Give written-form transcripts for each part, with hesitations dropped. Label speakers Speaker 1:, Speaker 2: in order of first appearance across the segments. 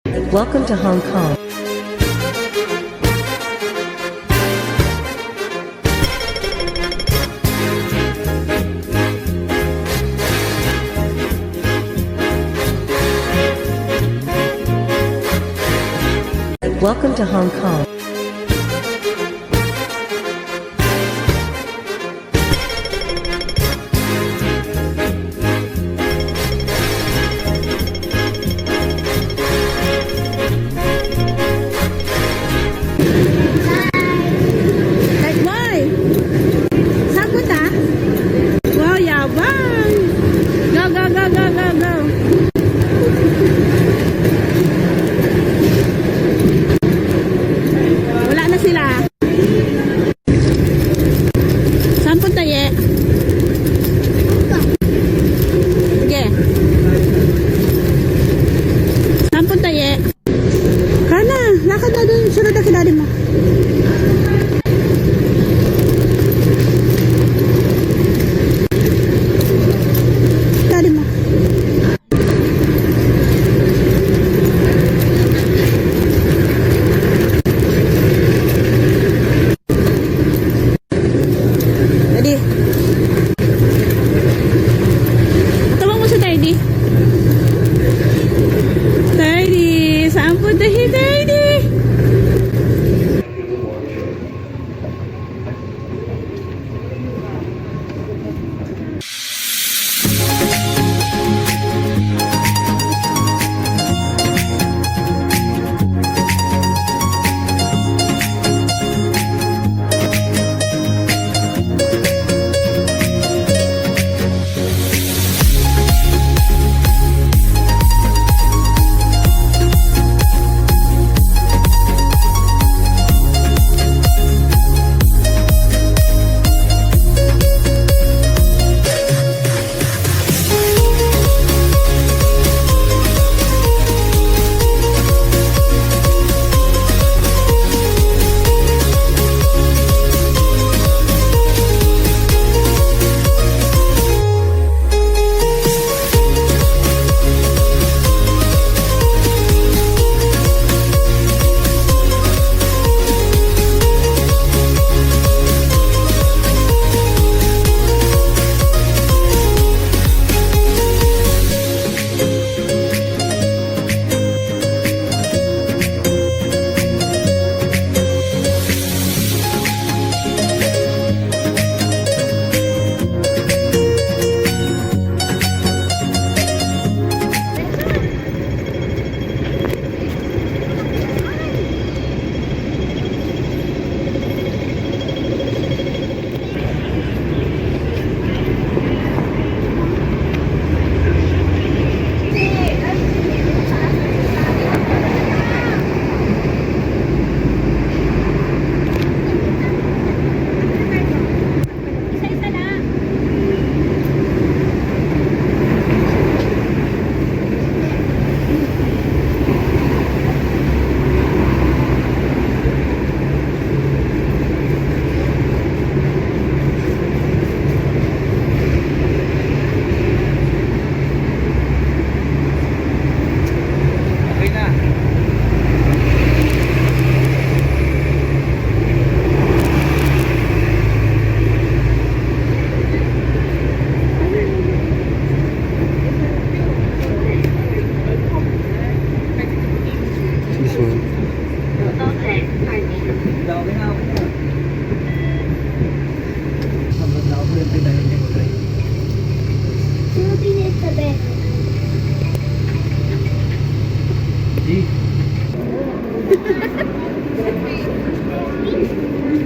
Speaker 1: Welcome to Hong Kong. Welcome to Hong Kong.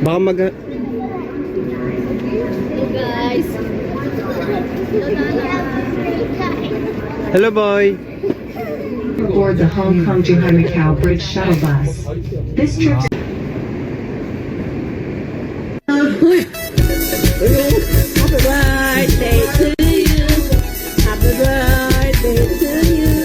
Speaker 2: Baka mag...
Speaker 3: Guys.
Speaker 2: Hello, boy.
Speaker 4: Board the Hong Kong to Macau Bridge shuttle bus. This trip.
Speaker 3: Happy birthday to you. Happy birthday to you.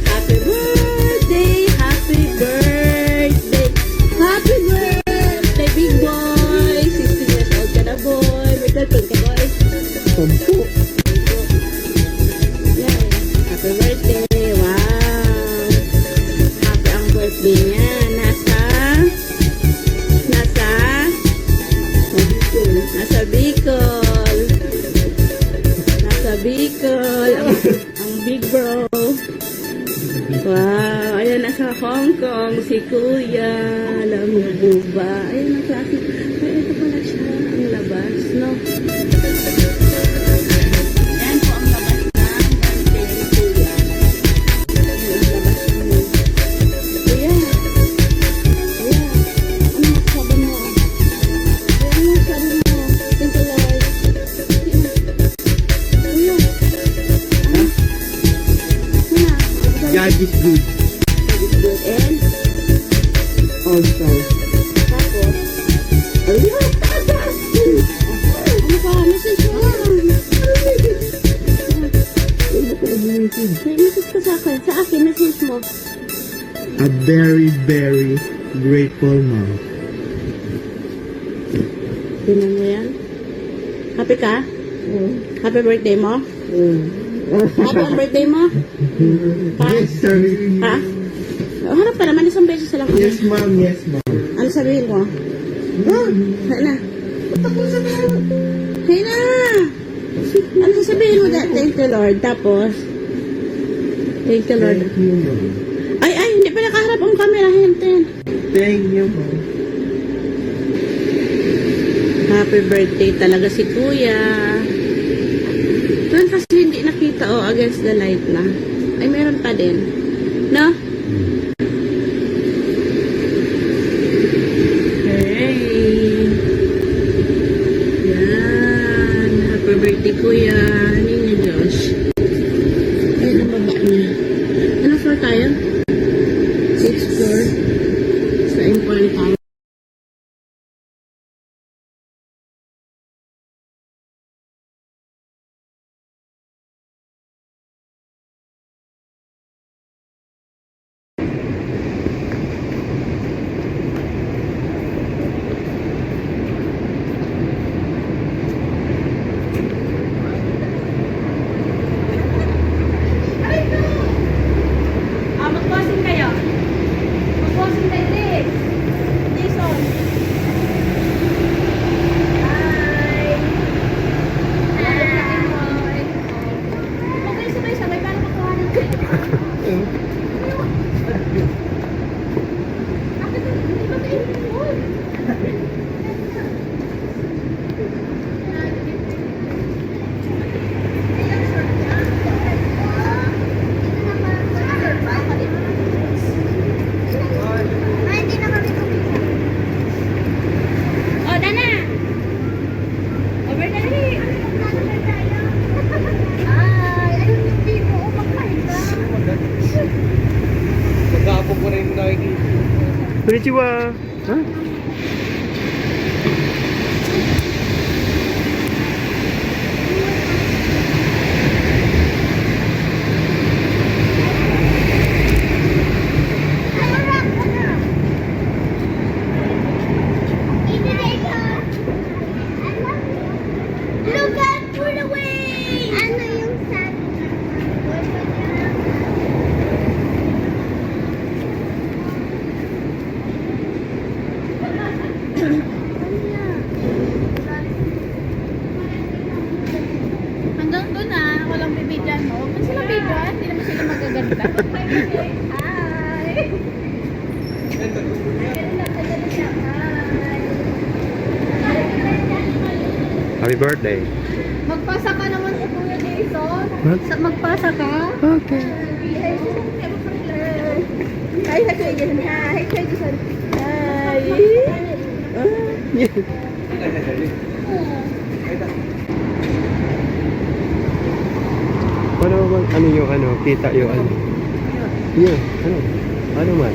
Speaker 3: Happy birthday, happy birthday. Happy birthday, big boy. 16 years old ka na, boy. May girlfriend ka, boy.
Speaker 2: Sampu.
Speaker 3: Yan. Happy birthday. Wow. nasa Hong Kong si Kuya. Alam mo po ba? Ayun ang klase. Ay, ito pala siya. Ang labas, no? Yan po ang labas ng birthday ni Kuya. Yan ang labas ng Kuya. Kuya. Ano masasabi mo? Kuya, ano masasabi mo? Thank you, Lord. Kuya.
Speaker 2: God is good.
Speaker 3: Good and
Speaker 2: Also.
Speaker 3: tapos ayun ano pa message mo may message ka sa akin message mo
Speaker 2: A very, very grateful mom.
Speaker 3: tinan mo yan happy ka? Happy birthday mo? Happy ang birthday mo? Ha?
Speaker 2: Yes, sir.
Speaker 3: Ha? Harap ka naman isang beses lang
Speaker 2: Yes, ma'am. Yes, ma'am.
Speaker 3: ano sabihin ko? Hay na Hay na ano sasabihin mo that? Thank you Lord tapos thank you Lord
Speaker 2: Thank you, ma'am.
Speaker 3: ay hindi pa nakaharap ang camera hintin
Speaker 2: Thank you, ma'am.
Speaker 3: happy birthday talaga si Kuya doon kasi hindi nakita against the light na ay meron pa din no? Hey yan happy birthday Kuya Ninyo Josh ayun ang baba niya anong floor tayo? 6th floor sa important tayo
Speaker 5: Mag-posing kayo. Mag-posing kayo, Liz. Jason. Hi. Hi. Huwag kayo sabay-sabay para makuhanan kayo. Bakit hindi ba kayo yun? Oh, Dana! Over na rin! Ay, ayun yung video. Oh, makain ka.
Speaker 2: Magkapong ko rin nakikita. Konnichiwa. Ha?
Speaker 5: Look at for the way! Ano yung sabi? Hanggang doon walang bibidyan mo. Kung sila bidyan, hindi naman sila magaganda. Hi!
Speaker 2: Happy birthday.
Speaker 5: Magpasa ka naman sa Kuya Jason.
Speaker 2: What?
Speaker 5: Magpasa ka?
Speaker 2: Okay.
Speaker 5: Hi, Kuya Jason. Hi, Kuya Jason. Hi.
Speaker 2: Paano bang ano yung ano? Kita yung ano? Yeah. Ano? Ano man?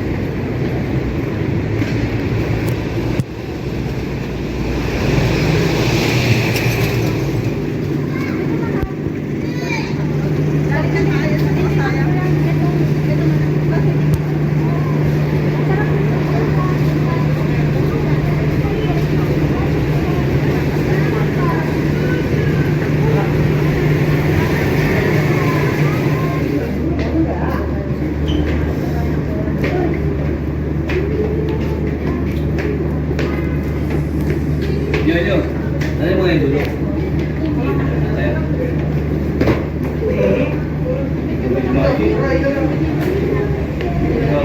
Speaker 6: Yo, ano mo yung dulo? Ikaw,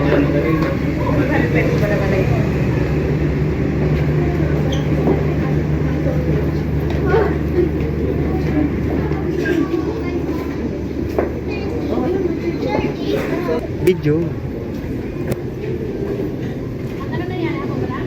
Speaker 2: Video.
Speaker 5: Ano na yan? Ako ba?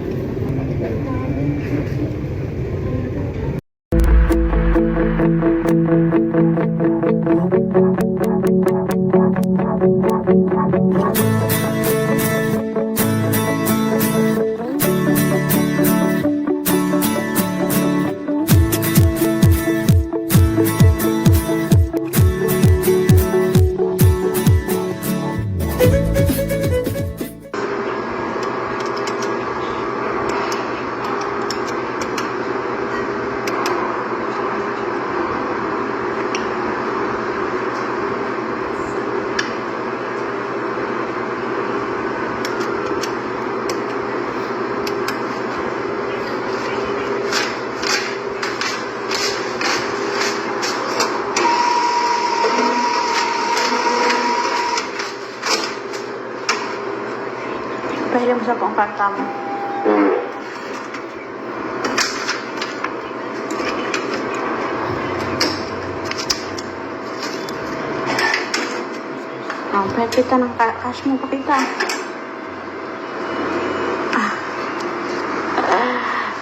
Speaker 7: Pahiram sa pang kanta mo. Pakita ng cash mo, pakita.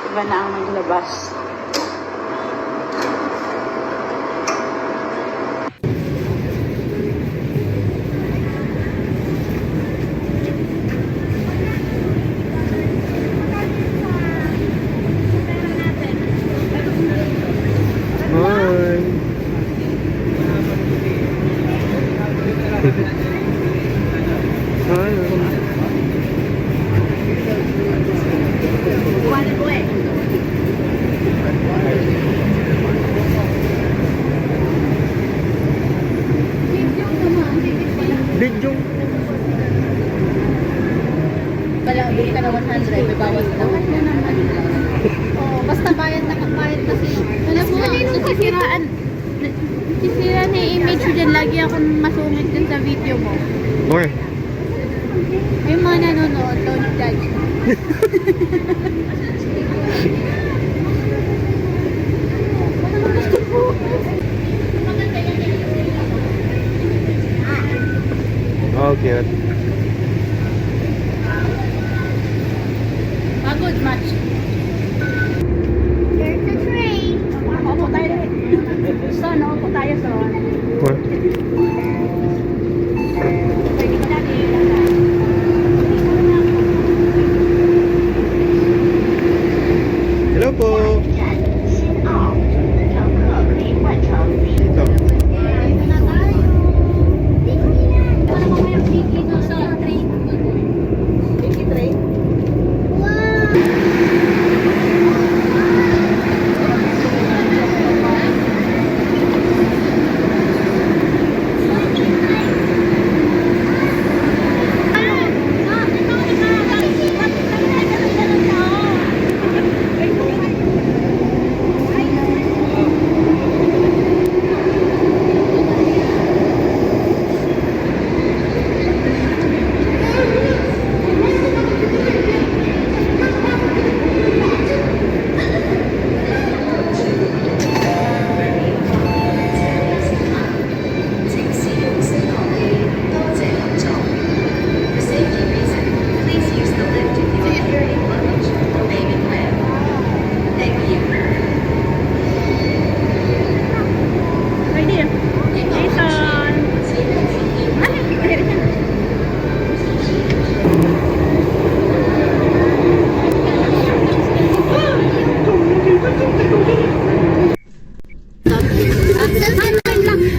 Speaker 7: Iba na ang maglabas.
Speaker 2: Hi. Hi. Video.
Speaker 5: Kaya bili ka na 100, may bawas na. Oo, basta bayad na kasi. Alam mo, sisira na yung image ko dyan. Lagi akong masungit dun sa video mo.
Speaker 2: Okay.
Speaker 5: Yung mga nanonood, don't judge.
Speaker 2: Oh, cute.
Speaker 5: Pagod match. There's the train. Opo tayo rin. Son, opo tayo son.
Speaker 2: What?
Speaker 5: Pwede ka dati.
Speaker 2: Hello po. Dito.
Speaker 5: Dito na tayo. Ito na mamaya Vicky no sa train. Vicky train? Wow!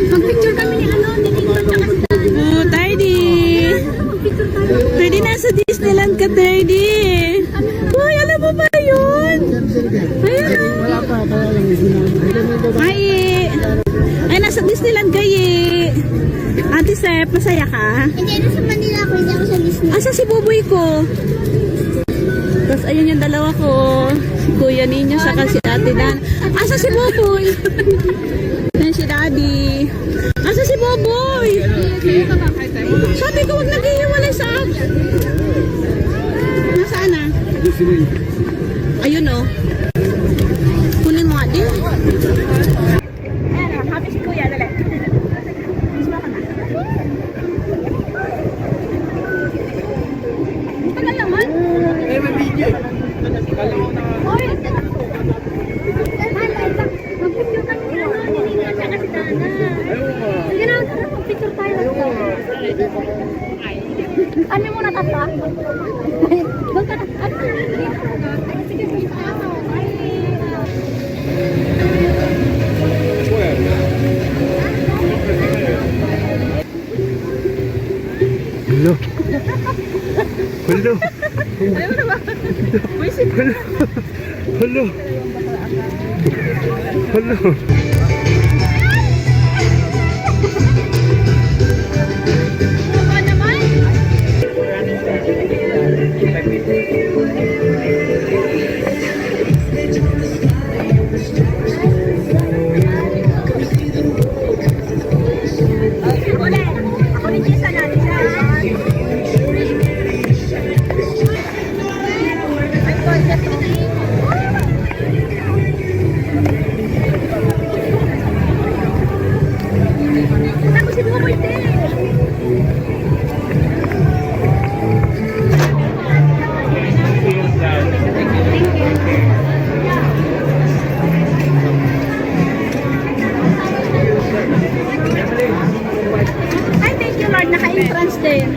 Speaker 5: Mag-picture kami ni ano, ni Nindon tsaka si Dani.
Speaker 7: Oh, Tidy! Tidy, nasa Disneyland ka, Tidy! Uy, alam mo ba yun? Ayan o. Ay, ay, nasa Disneyland kayo. Ate Sep, masaya ka?
Speaker 5: Hindi, nasa Manila ako, hindi ako sa Disney.
Speaker 7: Asa si Buboy ko? Tapos ayun yung dalawa ko. Si Kuya Ninyo, saka si Ate Dan. Asa si Buboy? Yan si Daddy. Asa si Buboy? Sabi ko, wag naghihiwalay sa akin. Nasaan na? Ayun o. Kunin mo nga din.
Speaker 5: Ayan o, happy si Kuya, dali. Mismo ka na. Doon ka na. Ano? Ay, sige, sige.
Speaker 2: Hello. Hello.
Speaker 7: Ayaw na ba? Wisit.
Speaker 2: Hello. Hello.
Speaker 5: Baka naman. Ako rin yung sana nila. Ay, budget to. Ako si Buboy din. Ay, thank you Lord. Naka-entrance din.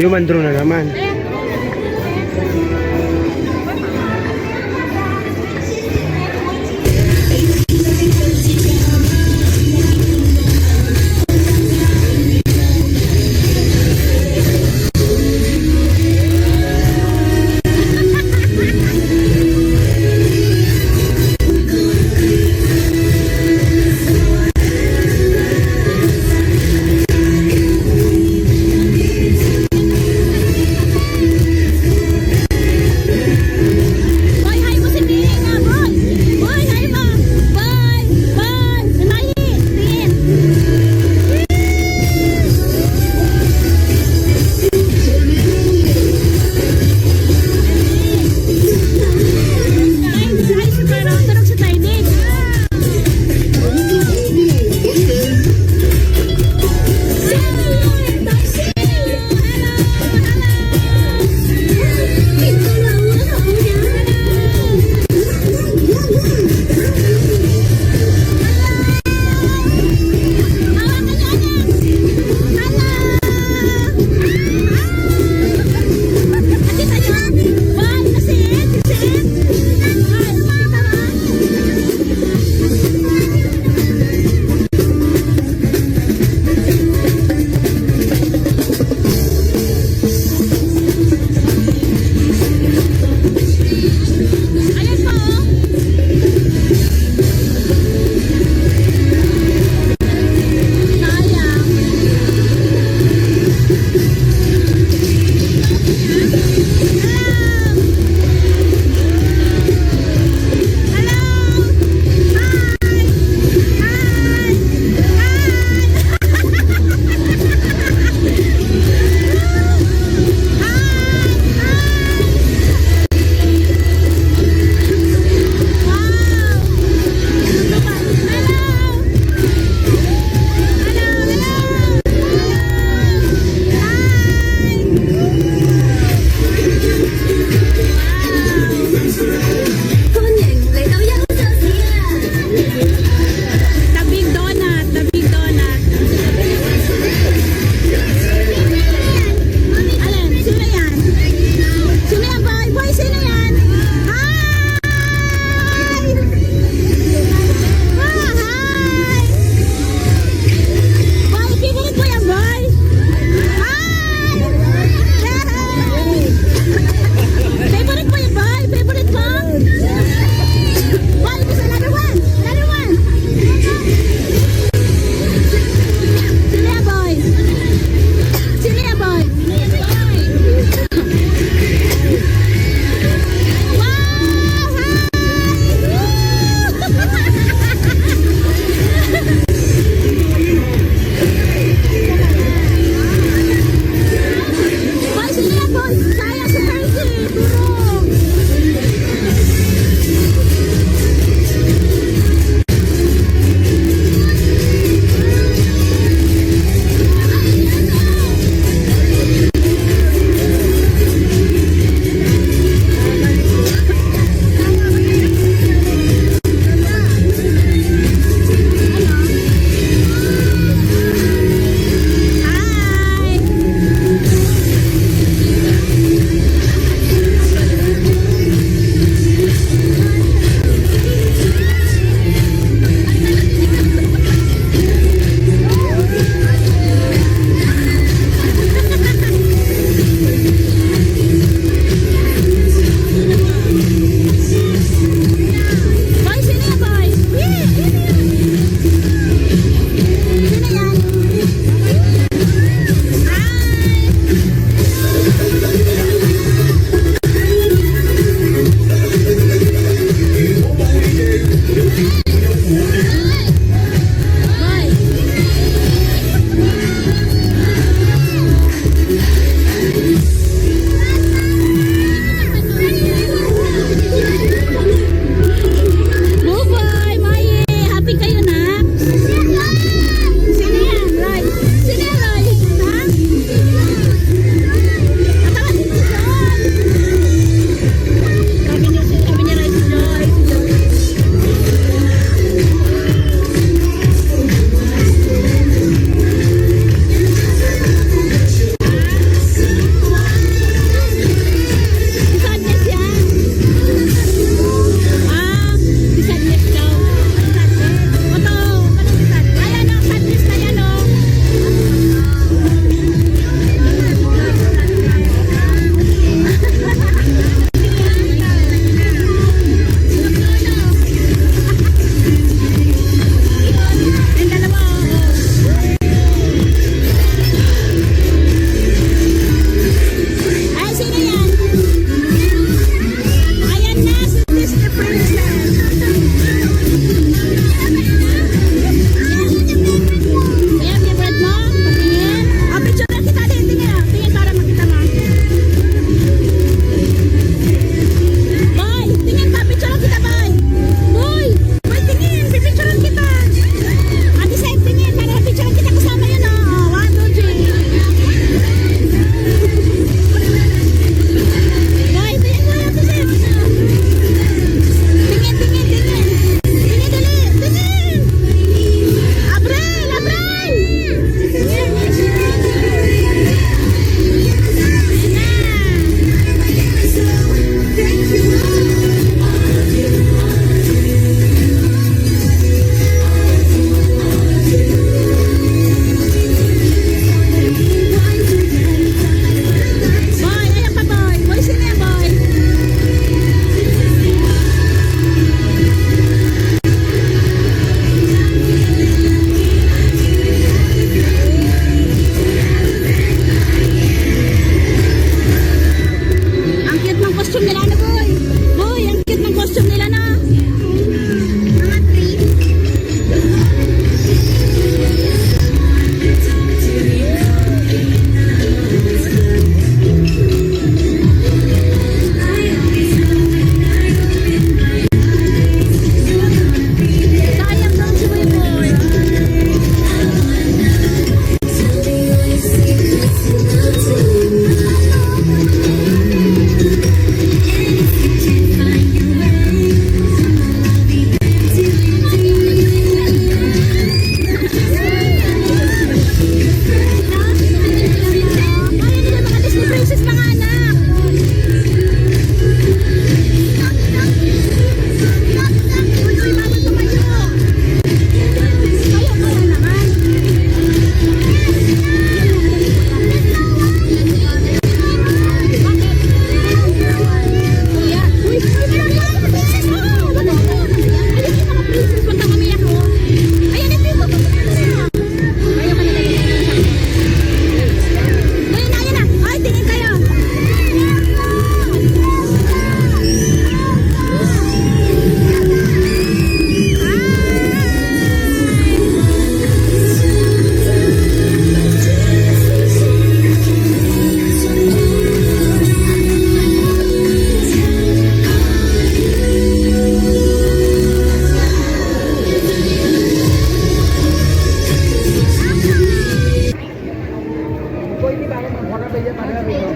Speaker 2: Human drone na naman.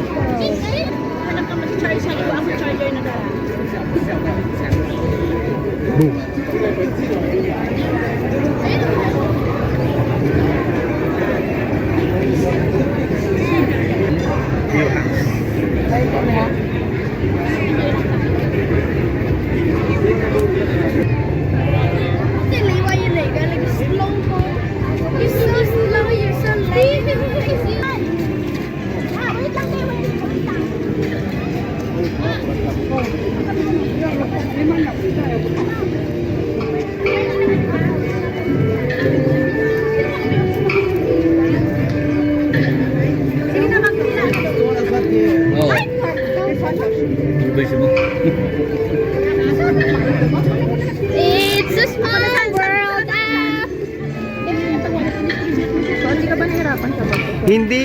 Speaker 7: Hanap ka mag-charge sa iba ako charger na dala.
Speaker 2: Boom.
Speaker 5: Silly, why you late? You're like slow mo. You're so slow, you're so late. Wait lang kayo, wait lang. Sige na, mag-pila.
Speaker 6: Oo. Bersih mo.
Speaker 5: It's a small world. So, hindi ka ba nahirapan sa bato?
Speaker 2: Hindi.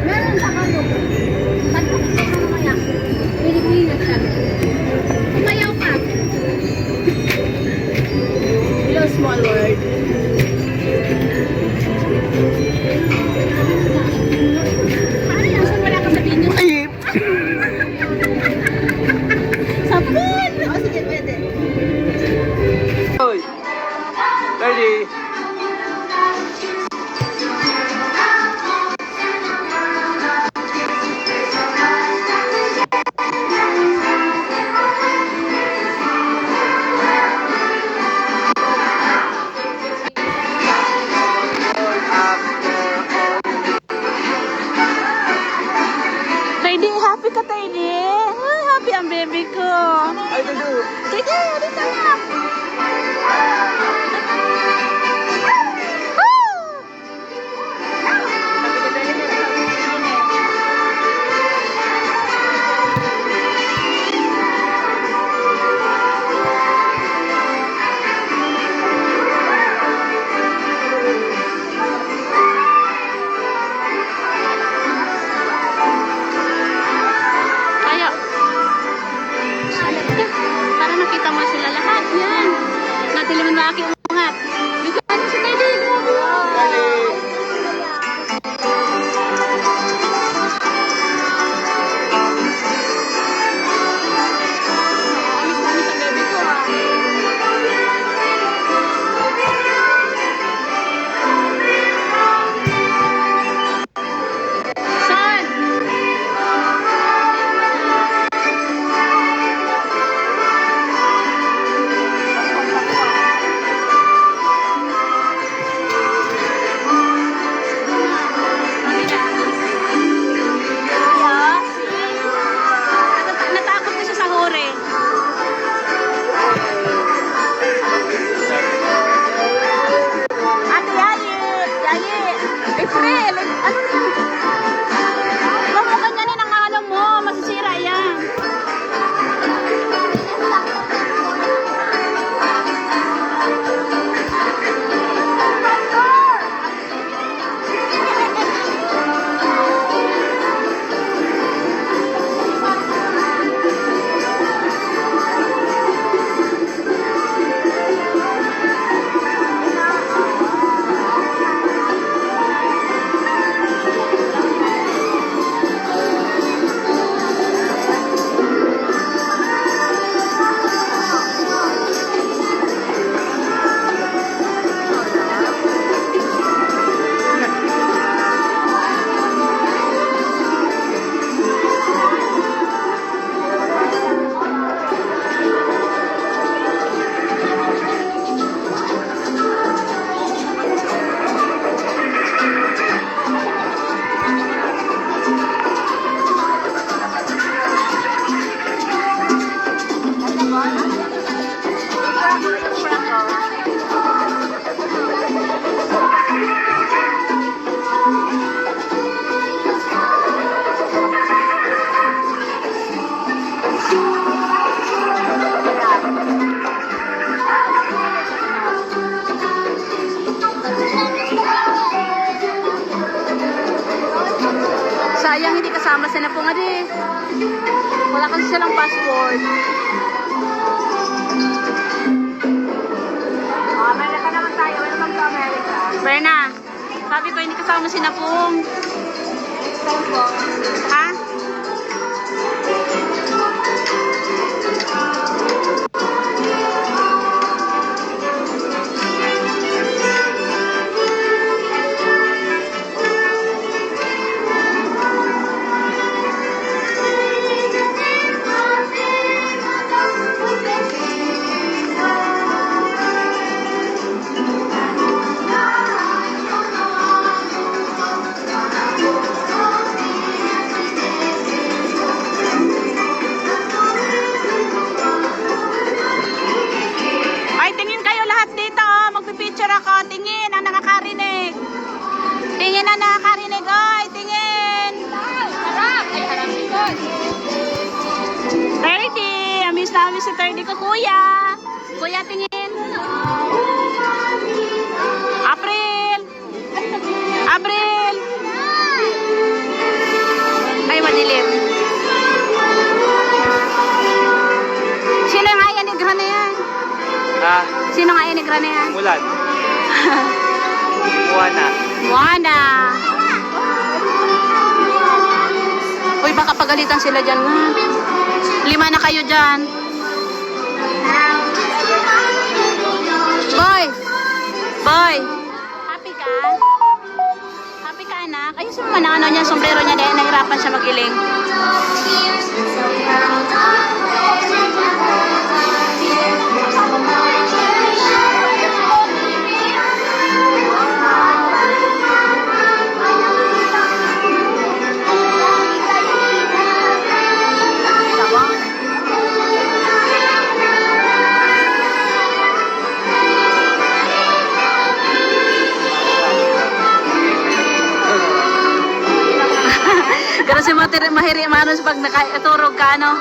Speaker 5: Meron sa kayo. Tanto ka mamaya. Pilipinas ka. Umayaw ka.
Speaker 7: Hello, small world. Paano yan? Saan wala ka sa video? Sapun! O, sige, pwede.
Speaker 2: Ready?
Speaker 7: Teddy, happy ka, Teddy? Ay, happy ang baby ko.
Speaker 2: Ay, Dudu.
Speaker 7: Teddy, dito na. Kaya, para nakita mo sila lahat. Yan. Natiliman ba aking umangat? Bigyan mo si Teddy. Amis-amis ang baby ko, ha? Son! Natakot ko siya sa hore. Ate Yayi! Yayi! April! Ano na? Huwag mo ganyanin ang alam mo. Masisira yan. Sayang hindi kasama si Napong Adi. Wala kasi silang passport. Sabi ko, hindi kasama si Napong. Ha? Ay, tingin kayo lahat dito, oh. Magpipicture ako. Tingin ang nakakarinig. Tingin ang nakakarinig, oy. Tingin. Harap. Ay, harap si Coach. 30. Amis na amis si 30 ko, kuya. Kuya, tingin. April. April. Ay, madilim. Sino nga yan? Negra na yan.
Speaker 2: Ah,
Speaker 7: Sino nga yan? Negra na yan?
Speaker 2: Mulan. Moana.
Speaker 7: Moana. Uy, baka pagalitan sila dyan nga. 5 na kayo dyan. Boy! Boy! Happy ka? Happy ka, anak? Ayusin mo man ang ano niya, sombrero niya dahil nahirapan siya magiling. Pero si mahiri manos pag nakaturog ka, ano?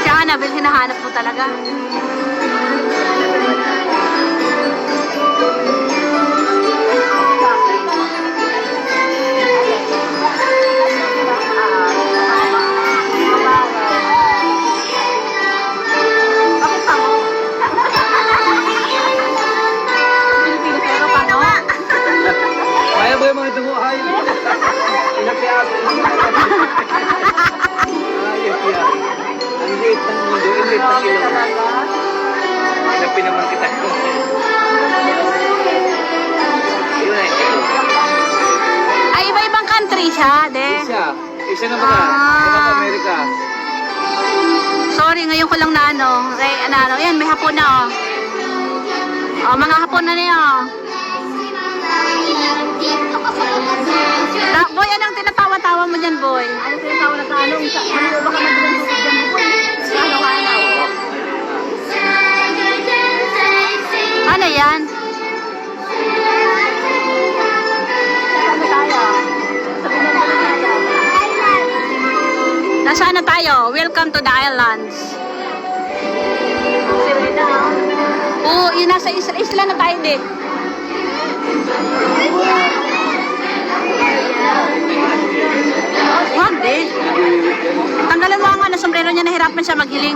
Speaker 7: Si Annabelle, hinahanap mo talaga.
Speaker 6: Kaya ba yung mga tumuhay? Inapiak. Ayos yan. Ang liit ng mundo, ang liit ng ilong. Inapi naman kita. Yun na yun.
Speaker 7: Ay, iba-ibang country siya, de.
Speaker 6: Isa na ba ka? Isa sa Amerika.
Speaker 7: Sorry, ngayon ko lang na ano. Yan, may hapon na, oh. Oh, mga hapon na niya, oh. Boy, anong tinatawa-tawa mo dyan, boy?
Speaker 3: Ano tinatawa na tanong? Ano ba ka magbilang tubig dyan mo? Ano?
Speaker 7: Ano yan?
Speaker 3: Ano tayo? Sabi na tayo.
Speaker 7: Nasaan na tayo? Welcome to the islands.
Speaker 3: Sirena.
Speaker 7: Oo, yun nasa isla na tayo, de. Wag, de. Tanggalan mo ang ano, sombrero niya, nahirapan siya maghiling.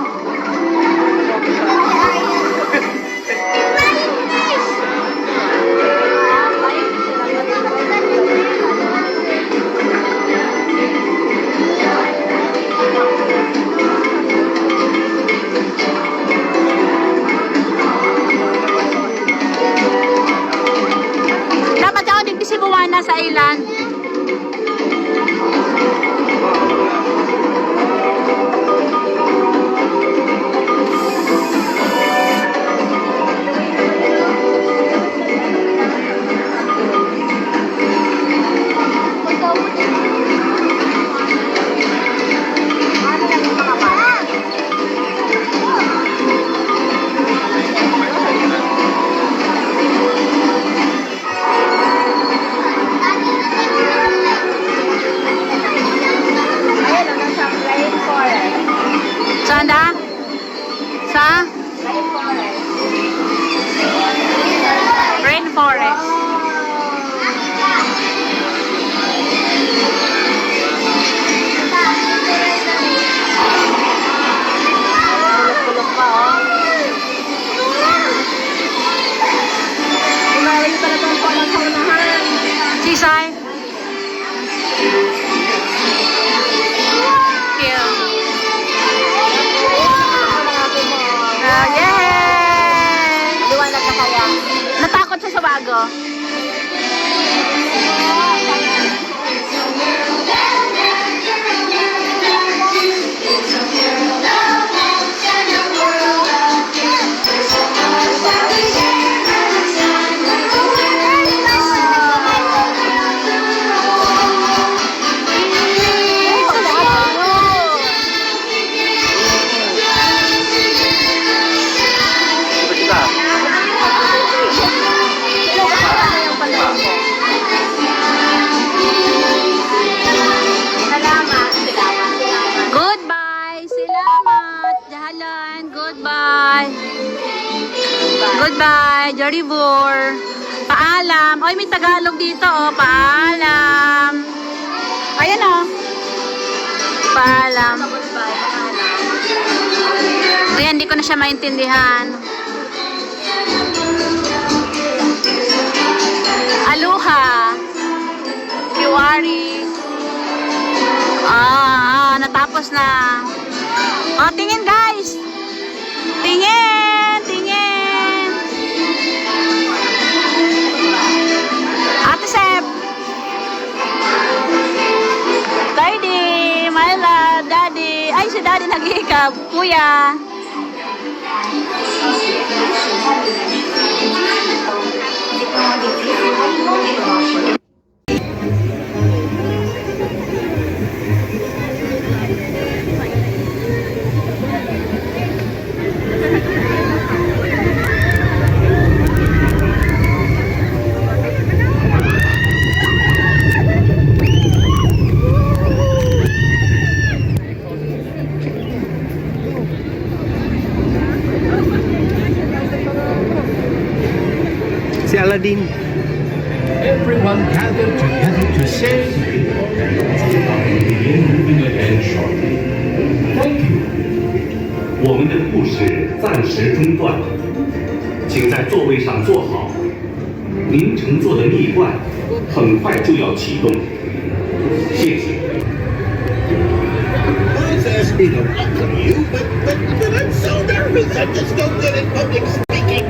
Speaker 7: Dapat ako din si Buwana sa island. Saan da? Sa? Rainforest. oh. Goodbye. Salamat. Jahalan. Goodbye. Goodbye. Joribor. Paalam. Oy, may Tagalog dito, oh. Paalam. Ayan, oh. Paalam. Ayan, hindi ko na siya maintindihan. Aloha. Kiwari. Natapos na. Oh, tingin guys. Tingin, tingin. Ate Seb. Daddy, my love, Daddy. Ay, si Daddy nag-iikab. Kuya.
Speaker 2: Si Aladdin.
Speaker 8: Everyone gathered together to say, moving ahead shortly. Thank you.
Speaker 9: 我们的故事暂时中断，请在座位上坐好。您乘坐的蜜罐很快就要启动，谢谢。
Speaker 8: asking to welcome you, but I'm so nervous. I'm just no good at public speaking.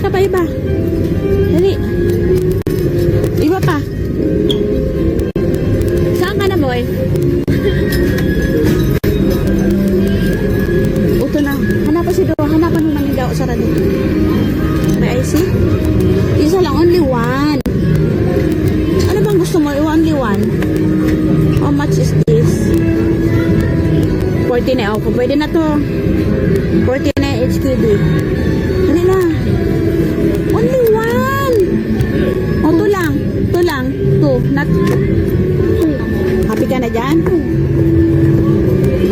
Speaker 7: pa, iba. Dali. Iba pa. Saan ka na, boy? Ito na. Hanapan si Doa. Hanapan mo namin daw sa radyo. May IC? Isa lang, only one. Ano bang gusto mo? Only one. How much is this? 40 na ako. Pwede na to. 40 na HQD. Dali na. Only one. O, two lang. Two lang. Two. Not two. Happy ka na dyan?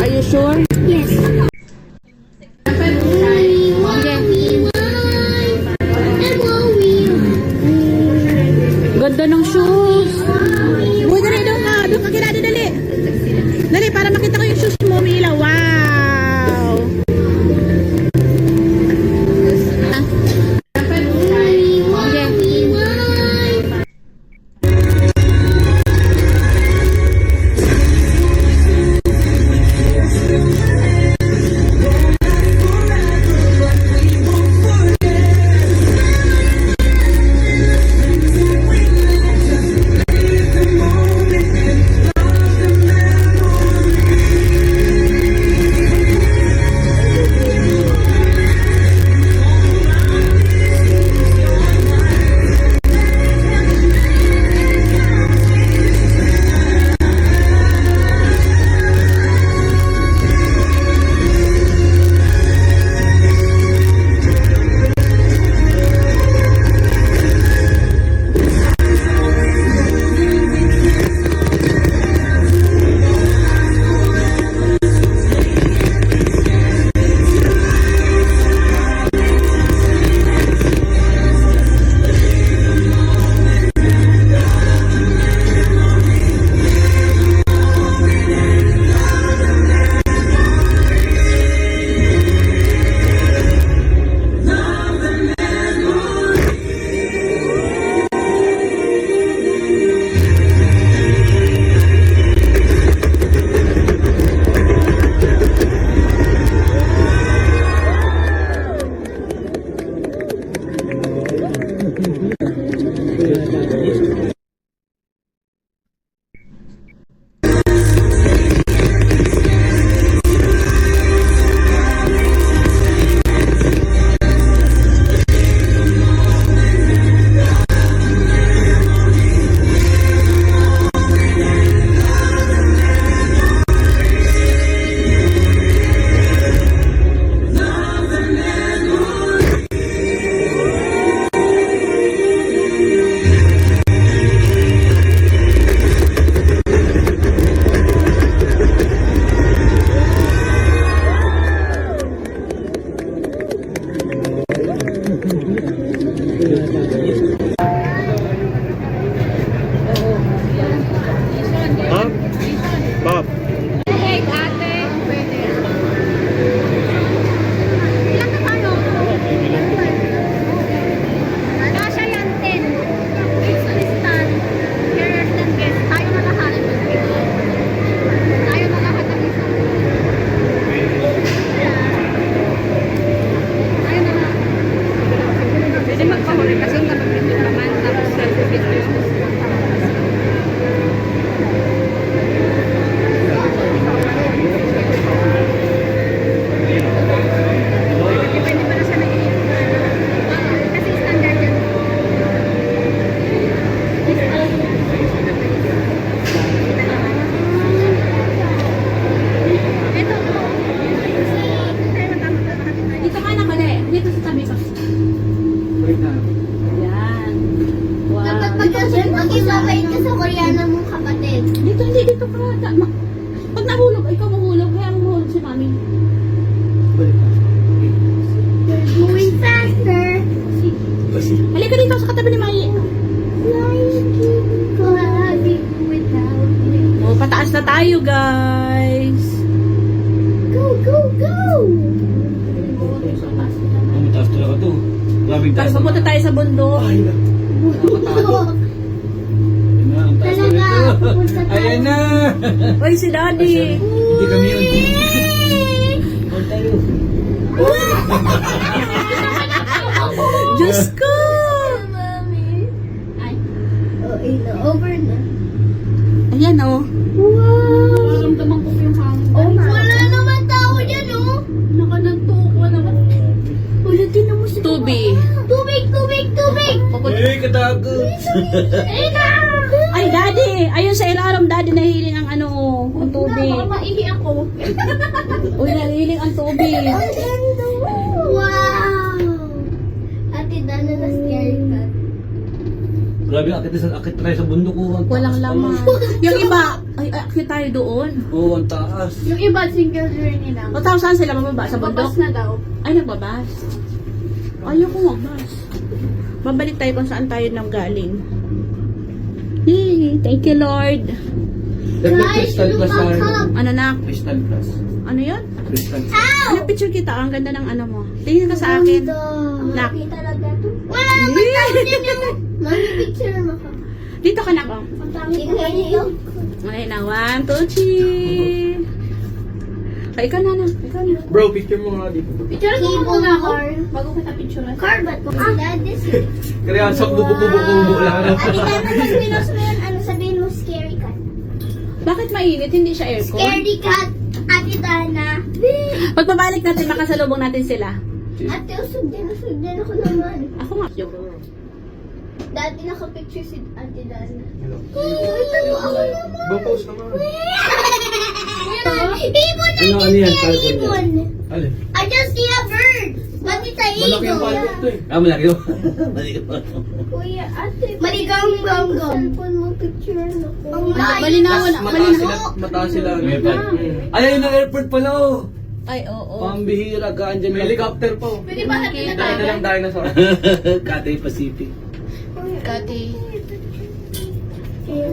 Speaker 7: Are you sure?
Speaker 3: Yes.
Speaker 7: Ganda ng shoes. Uy, dali, doon ka. Doon ka kila, dali. Dali, para makita ko yung shoes mo, Mila. Wow. Ah. Halika dito sa katabi ni Mai. Oh, pataas na tayo, guys.
Speaker 3: Go, go, go!
Speaker 6: Mataas talaga to. Grabing taas.
Speaker 7: Tapos pumunta tayo sa bundok.
Speaker 3: Talaga, pupunta tayo.
Speaker 6: Ayan na!
Speaker 7: Oy, si Daddy.
Speaker 6: Hindi kami yun. Huwag tayo.
Speaker 7: Diyos ko!
Speaker 3: Mami.
Speaker 5: Ay,
Speaker 3: Oh, over na.
Speaker 7: Ayan, oh.
Speaker 3: Wow!
Speaker 5: maramdaman ko yung hangin.
Speaker 3: Oh, wala naman tao dyan, oh.
Speaker 5: Nakanantok ko naman.
Speaker 3: Wala din naman sa
Speaker 7: Tubi.
Speaker 3: Tubig, tubig, tubig!
Speaker 6: Eh, katagot.
Speaker 3: Ayun na!
Speaker 7: Ay, Daddy! Ayun sa ilalim, Daddy, nahihiling ang ano, ang tubig.
Speaker 5: Baka maihi ako.
Speaker 7: Uy, nahihiling ang tubig.
Speaker 3: Ang ganda! Wow! Ate Dana na scary ka.
Speaker 6: Grabe, akit tayo sa bundok ko. Ang
Speaker 7: Walang
Speaker 6: taas
Speaker 7: laman.
Speaker 6: naman.
Speaker 7: Yung iba, ay, akit tayo doon.
Speaker 6: Oo, ang taas.
Speaker 5: Yung iba, single journey lang.
Speaker 7: O, tapos saan sila mababa? Sa bundok?
Speaker 5: Babas na daw.
Speaker 7: Ay, nagbabas. Ayoko magbas. Babalik tayo kung saan tayo nang galing. Yay! Thank you, Lord.
Speaker 6: Crystal Plus tayo.
Speaker 7: Ano na?
Speaker 6: Crystal Plus.
Speaker 7: Ano yun?
Speaker 6: Crystal.
Speaker 7: Ano picture kita? Ang ganda ng ano mo. Tingin ka sa akin. Nak.
Speaker 3: Mami talaga to. Wala naman tao dyan yung... Mami, picture mo ka.
Speaker 7: Dito ka na ko.
Speaker 3: Ang dami ko kanino.
Speaker 7: Ay na, 1, 2, 3. Ay, ikaw na. Ikaw na.
Speaker 6: Bro, picture mo nga dito.
Speaker 5: Picture ko muna ako. Bago kita picture.
Speaker 3: Car ba to? Dad, this is...
Speaker 6: Kaya sa bubo-bubo-bubo lang.
Speaker 3: Ate Dana, mas pinos mo yan. Ano sabihin mo? Scary cat.
Speaker 7: Bakit mainit? Hindi siya aircon?
Speaker 3: Scary cat. Ate Dana.
Speaker 7: Pagpabalik natin, makasalubong natin sila.
Speaker 3: Ate, usog din ako naman.
Speaker 7: Ako nga.
Speaker 3: Dati nakapicture si Ate Dana. Ito mo ako naman.
Speaker 6: Bapos naman.
Speaker 3: Ibon na
Speaker 6: Ano yan? Falcon
Speaker 3: ibon.
Speaker 6: Alin?
Speaker 3: I just see a bird. Mati sa
Speaker 6: Malaki yung
Speaker 3: ibon.
Speaker 6: palpot to eh. Ah, malaki yung. Malaki yung
Speaker 3: Kuya, ate. Maligang cellphone mo picture na ko. Ang
Speaker 7: Malinawan na.
Speaker 6: Mataas sila. Ay, ayun ang airport pala oh.
Speaker 7: Ay, oo.
Speaker 6: Pambihira, gaandyan may helicopter pa oh.
Speaker 5: Pwede ba natin na
Speaker 6: Tayo na
Speaker 5: tayo?
Speaker 6: lang dinosaur. Cathay Pacific.
Speaker 7: Kati.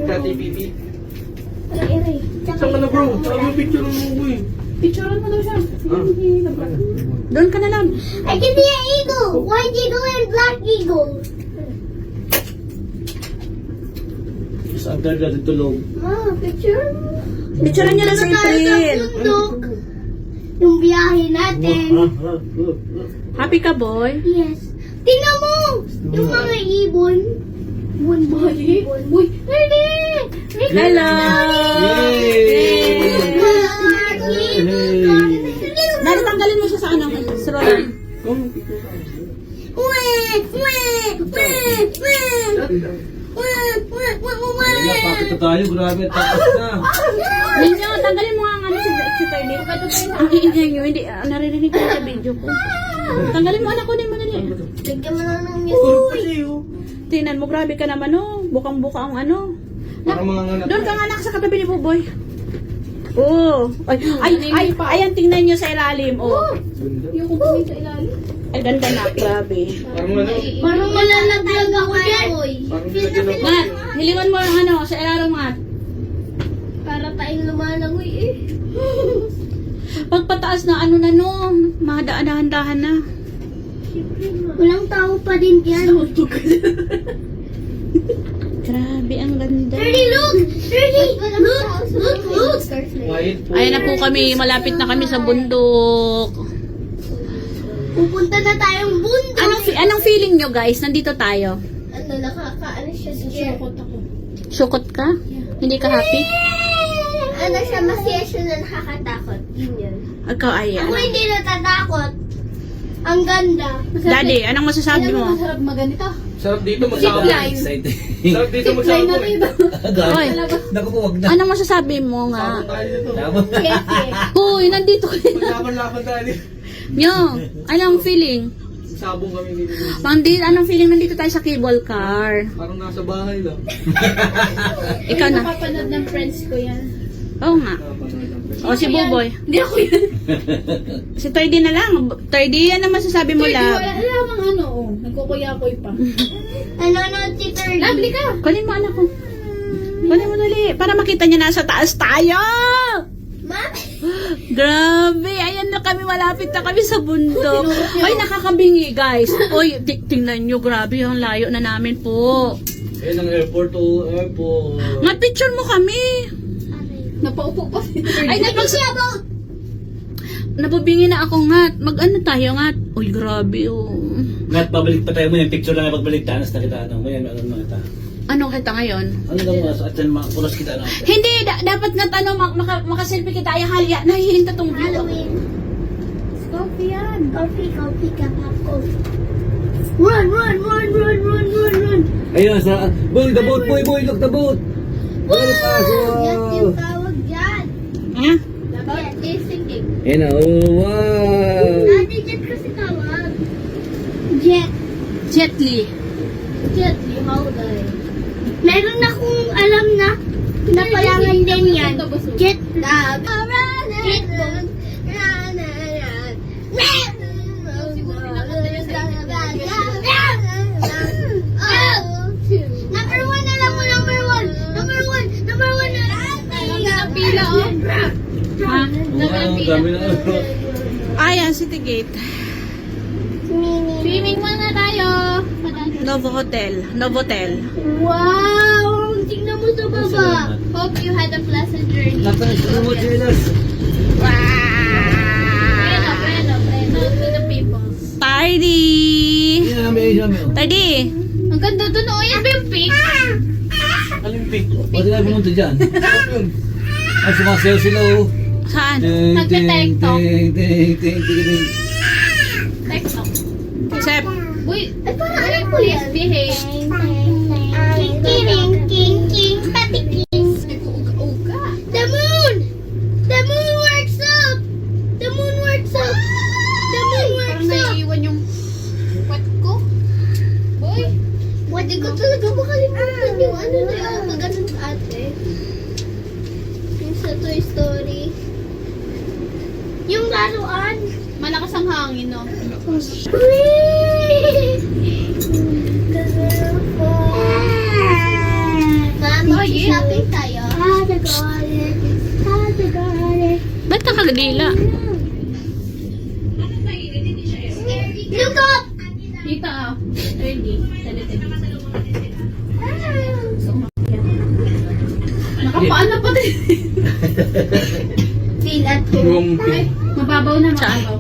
Speaker 6: Cathay PP.
Speaker 3: Aray.
Speaker 6: Saan ka na bro? Saan mo picture mo mo eh?
Speaker 5: Picturean mo daw siya.
Speaker 7: Doon ka na lang.
Speaker 3: I can be an eagle. White eagle and black eagle.
Speaker 6: Saan ka na tulog?
Speaker 3: Ma, picture mo.
Speaker 7: Picturean niyo lang sa April.
Speaker 3: Bundok. Yung biyahe natin.
Speaker 7: Happy ka, boy?
Speaker 3: Yes. Tingnan mo! Yung mga ibon. Ibon.
Speaker 5: Uy, ready!
Speaker 7: Hello! Nari, tanggalin mo siya sa ano, sa roller.
Speaker 6: Bakit na tayo? Grabe, taas na.
Speaker 7: Ninyo, tanggalin mo nga ang ano si Kylie. Ang iingay nyo, hindi, naririnig ko sa video ko. Tanggalin mo, anak ko din mo dali.
Speaker 3: Lagyan mo na ng
Speaker 7: Tingnan mo, grabe ka naman, oh. Bukang-buka ang ano.
Speaker 6: Parang mga nganak.
Speaker 7: Doon ka nga anak sa katabi ni Buboy. Oh. Ay, ayan, tingnan nyo sa ilalim, oh.
Speaker 5: Yung kumpuni sa ilalim.
Speaker 7: Ay, ganda na, grabe.
Speaker 6: Parang ano?
Speaker 3: Parang malalaglag ako yan.
Speaker 6: Parang nilagyan ako.
Speaker 7: Ngat, hilingan mo ang ano, sa ilalim, Ngat.
Speaker 3: Para tayong lumalangoy eh.
Speaker 7: Pagpataas na ano na no, mahadaan-dahan na.
Speaker 3: Walang tao pa din yan.
Speaker 7: Grabe, ang ganda.
Speaker 3: 30, look! 30! Look!
Speaker 6: Quiet po.
Speaker 7: Ayan na po kami, malapit na kami sa bundok.
Speaker 3: Pupunta na tayong bundok.
Speaker 7: Anong feeling nyo guys? Nandito tayo.
Speaker 3: Ano, nakakaano siya scare.
Speaker 5: Sukot ako.
Speaker 7: Syukot ka? Hindi ka happy?
Speaker 3: Ano siya, masaya siya na nakakatakot. Yun yun.
Speaker 7: Ikaw ay
Speaker 3: Ako hindi natatakot. Ang ganda.
Speaker 7: Daddy, anong masasabi
Speaker 5: Alam mo,
Speaker 7: mo?
Speaker 5: masarap maganito.
Speaker 6: Sarap dito
Speaker 5: Zipline.
Speaker 6: magsama. Sarap dito
Speaker 5: Zipline
Speaker 6: magsama.
Speaker 5: na rito.
Speaker 7: Oy,
Speaker 6: Naku po, wag na.
Speaker 7: anong masasabi mo nga?
Speaker 6: Tayo dito.
Speaker 7: Uy, nandito kayo.
Speaker 6: Laban-laban tayo dito.
Speaker 7: Nyo, anong feeling?
Speaker 6: Sabong kami dito.
Speaker 7: Anong feeling nandito tayo sa cable car?
Speaker 6: Parang nasa bahay lang.
Speaker 7: Ikaw na.
Speaker 5: Nakapanood ng friends ko yan.
Speaker 7: Oo nga. O, si Buboy.
Speaker 5: Hindi ako yan.
Speaker 7: Si Toydi na lang. Toydi, ano masasabi mo, love?
Speaker 5: Alam ang ano, oh. Nagkukuyakoy pa.
Speaker 3: Nanonood si Turdy.
Speaker 5: Lovely ka.
Speaker 7: Kunin mo, anak ko. Kunin mo dali. Para makita niya nasa taas tayo.
Speaker 3: Mami!
Speaker 7: Grabe. Ayan na kami. Malapit na kami sa bundok. Ay, nakakabingi, guys. Uy, tingnan nyo. Grabe. Ang layo na namin po.
Speaker 6: Ayan ang airport to airport.
Speaker 7: Mag-picture mo kami.
Speaker 5: Napaupo pa si
Speaker 7: Ay, nabubingi na ako, Ngat. Mag-ano tayo, Ngat? Uy, grabe, oh.
Speaker 6: Ngat babalik pa tayo mo yung picture lang pagbalik tanas na kita ano mo yan ano mga ta.
Speaker 7: Anong kita ngayon?
Speaker 6: Ano daw mga sa atin mga pulos kita ano.
Speaker 7: Hindi, dapat nga tanong, makaselfie kita, ay halya, nahihiling ta tong view.
Speaker 3: Halloween.
Speaker 5: Coffee yan.
Speaker 3: Coffee, ka, coffee. Run, run, run, run, run, run, run.
Speaker 6: Ayun sa boy the boat boy look the boat. Ano pa so?
Speaker 3: Yan yung tawag dyan.
Speaker 7: Ha?
Speaker 5: Dapat singing.
Speaker 6: Ayun na, oh wow.
Speaker 3: Ate, jet kasi tawag. Jet.
Speaker 7: Jet Li.
Speaker 3: Jet, howday. Meron akong alam na pinapalangan din yan. Jet lag. Jet lag. Number one, alam mo, number one. Number one na.
Speaker 5: Pila oh.
Speaker 7: Ha?
Speaker 6: Wow, dami na.
Speaker 7: Ayan, City Gate.
Speaker 5: Swimming muna tayo.
Speaker 7: Novo Hotel. Novotel.
Speaker 3: Wow! Tingnan mo sa baba.
Speaker 5: Hope you had a pleasant journey.
Speaker 6: Napanis mo chilas.
Speaker 5: Preno to the people.
Speaker 7: Tidy!
Speaker 6: Yummy.
Speaker 7: Tidy!
Speaker 5: Ang ganda doon oh. Yan ba yung peak?
Speaker 6: Olympic. Pwede tayo pumunta dyan. Ay, sumasayaw sila oh.
Speaker 7: Saan?
Speaker 5: Nagte-TikTok.
Speaker 6: Ting.
Speaker 5: TikTok.
Speaker 7: Sep.
Speaker 5: Uy,
Speaker 3: Ay, parang ano po
Speaker 5: please
Speaker 3: yan?
Speaker 5: behave.
Speaker 3: King, patiking.
Speaker 5: Nag-uuga-uga.
Speaker 3: The moon! The moon works up! The moon works up! The moon
Speaker 5: Parang
Speaker 3: works up!
Speaker 5: naiiwan yung kwat ko. Boy.
Speaker 3: Pwede ko talaga makalimutan yung ano na yung maganon sa ate. Yung sa Toy Story. Yung laruan.
Speaker 5: Malakas ang hangin no.
Speaker 3: Mami,
Speaker 5: Oh, yeah.
Speaker 3: shopping tayo.
Speaker 7: Ba't nakagdila?
Speaker 3: Look up!
Speaker 5: Dito ah. Ready. Nakapaan na pati.
Speaker 3: Feel at home.
Speaker 5: Ay, mababaw na mababaw.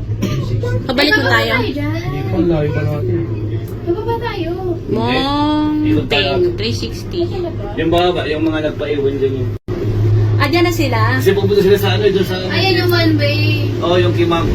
Speaker 7: Pabalik mo tayo.
Speaker 2: Layo pa natin.
Speaker 5: Bababa tayo.
Speaker 7: Mountain 360.
Speaker 6: Yung baba, yung mga nagpaiwan dyan yung.
Speaker 7: Ah, dyan na sila.
Speaker 6: Kasi pupunta sila sa ano, dyan sa ano.
Speaker 5: Ayan yung one way.
Speaker 6: Oh, yung kimang.